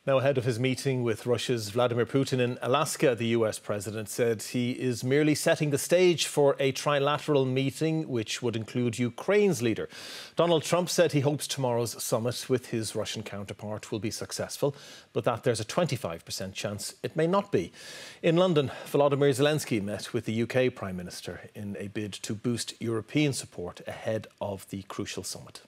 Now, ahead of his meeting with Russia's Vladimir Putin in Alaska, the US president said he is merely setting the stage for a trilateral meeting which would include Ukraine's leader. Donald Trump said he hopes tomorrow's summit with his Russian counterpart will be successful, but that there's a 25% chance it may not be. In London, Vladimir Zelensky met with the UK Prime Minister in a bid to boost European support ahead of the crucial summit.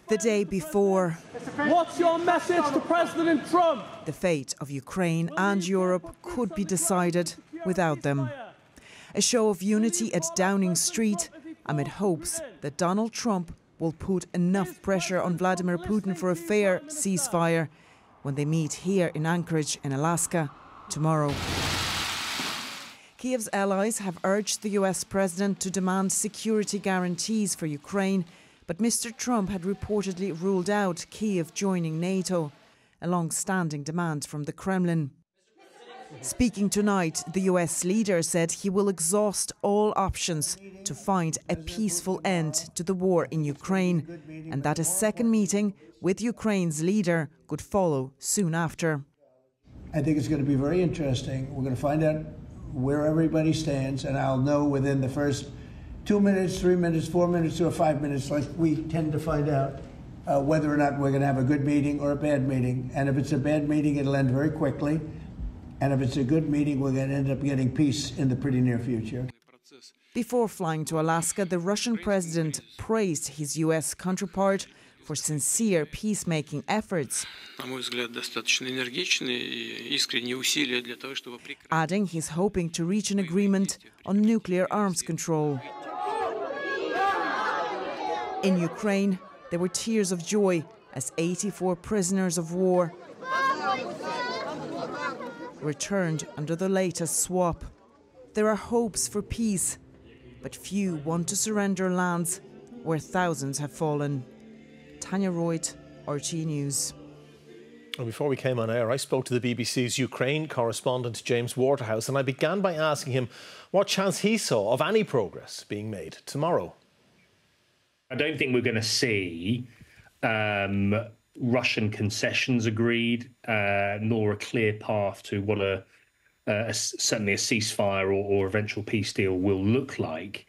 The day before, what's your message to President Trump? The fate of Ukraine and Europe could be decided without them. A show of unity at Downing Street amid hopes that Donald Trump will put enough pressure on Vladimir Putin for a fair ceasefire when they meet here in Anchorage in Alaska tomorrow. Kiev's allies have urged the US president to demand security guarantees for Ukraine, but Mr. Trump had reportedly ruled out Kiev joining NATO, a long-standing demand from the Kremlin. Speaking tonight, the US leader said he will exhaust all options to find a peaceful end to the war in Ukraine, and that a second meeting with Ukraine's leader could follow soon after. I think it's going to be very interesting. We're going to find out where everybody stands, and I'll know within the first 2 minutes, 3 minutes, 4 minutes, or 5 minutes, like we tend to find out whether or not we're going to have a good meeting or a bad meeting. And if it's a bad meeting, it'll end very quickly. And if it's a good meeting, we're going to end up getting peace in the pretty near future. Before flying to Alaska, the Russian president praised his US counterpart for sincere peacemaking efforts, adding he's hoping to reach an agreement on nuclear arms control. In Ukraine, there were tears of joy as 84 prisoners of war returned under the latest swap. There are hopes for peace, but few want to surrender lands where thousands have fallen. Tanya Royd, RT News. Well, before we came on air, I spoke to the BBC's Ukraine correspondent James Waterhouse, and I began by asking him what chance he saw of any progress being made tomorrow. I don't think we're going to see Russian concessions agreed, nor a clear path to what certainly a ceasefire or eventual peace deal will look like.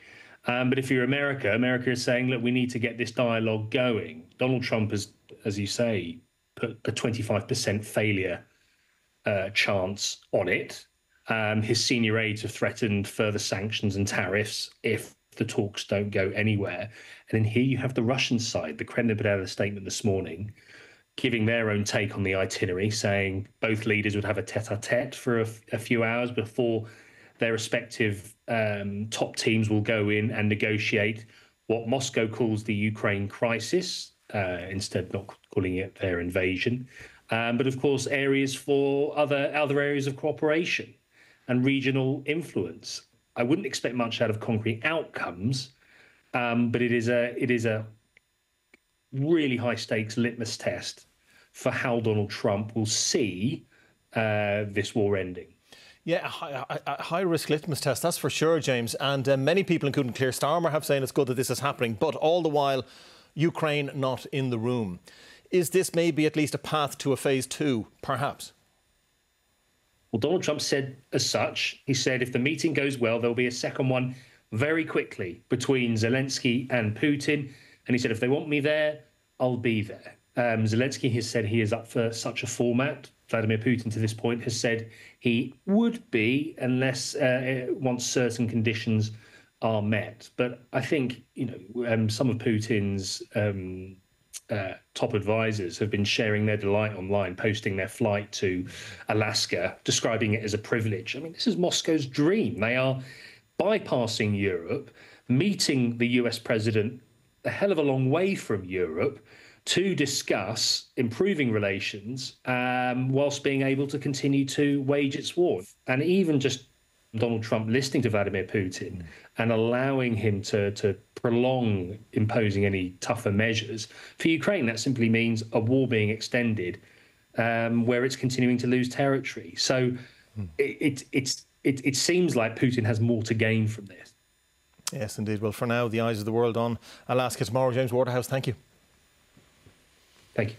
But if you're America, America is saying, look, we need to get this dialogue going. Donald Trump has, as you say, put a 25% failure chance on it. His senior aides have threatened further sanctions and tariffs if the talks don't go anywhere. And then here you have the Russian side. The Kremlin put out a statement this morning giving their own take on the itinerary, saying both leaders would have a tete-a-tete for a few hours before their respective top teams will go in and negotiate what Moscow calls the Ukraine crisis, instead not calling it their invasion. But of course, areas for other areas of cooperation and regional influence. I wouldn't expect much out of concrete outcomes, but it is a really high stakes litmus test for how Donald Trump will see this war ending. Yeah, a high-risk litmus test, that's for sure, James. And many people, including Keir Starmer, have saying it's good that this is happening, but all the while, Ukraine not in the room. Is this maybe at least a path to a phase 2, perhaps? Well, Donald Trump said as such. He said if the meeting goes well, there'll be a second one very quickly between Zelensky and Putin. And he said, if they want me there, I'll be there. Zelensky has said he is up for such a format. Vladimir Putin, to this point, has said he would be unless once certain conditions are met. But I think, some of Putin's top advisors have been sharing their delight online, posting their flight to Alaska, describing it as a privilege. I mean, this is Moscow's dream. They are bypassing Europe, meeting the US president a hell of a long way from Europe to discuss improving relations whilst being able to continue to wage its war. And even just Donald Trump listening to Vladimir Putin and allowing him to prolong imposing any tougher measures. For Ukraine, that simply means a war being extended where it's continuing to lose territory. So it seems like Putin has more to gain from this. Yes, indeed. Well, for now, the eyes of the world on Alaska tomorrow. James Waterhouse, thank you. Thank you.